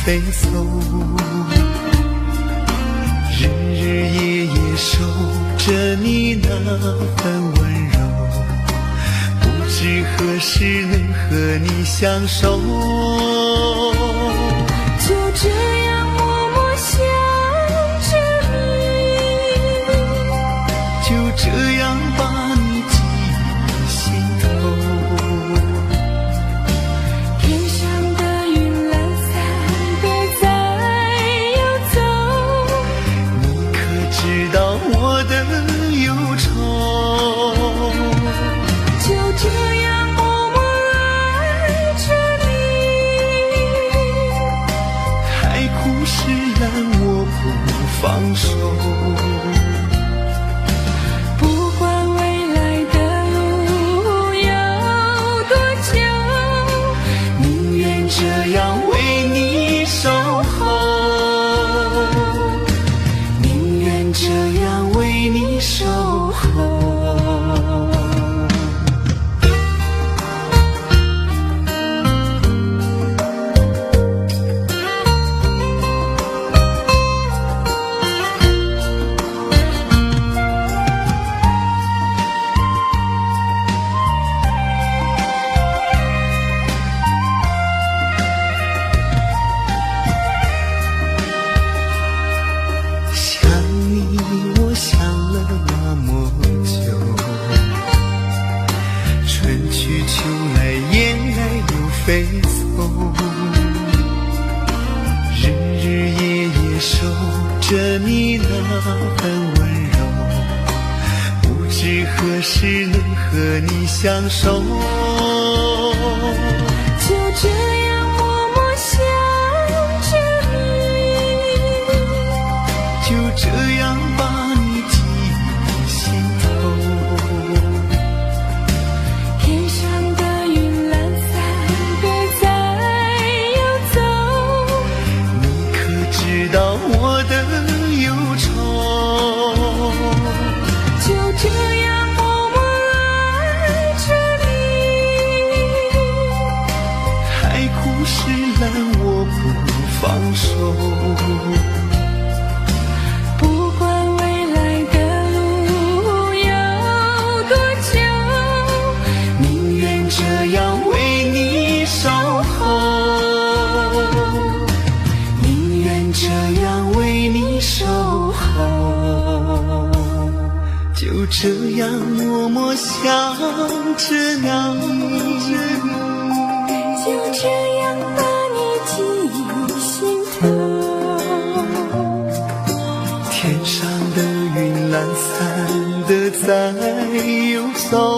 飞走，日日夜夜守着你那份温柔，不知何时能和你相守，就这样默默想着你，就这样把你记于心头。放手，不管未来的路有多久，宁愿这样为你守候，宁愿这样为你守候。飞走，日日夜夜守着你那份温柔，不知何时能和你相守，就这样默默想着你，就这样把你记于心头。我不放手，不管未来的路有多久，宁愿这样为你守候，宁愿这样为你守候，就这样默默想着你，就这样把你记于心头。天上的云懒散的在游走，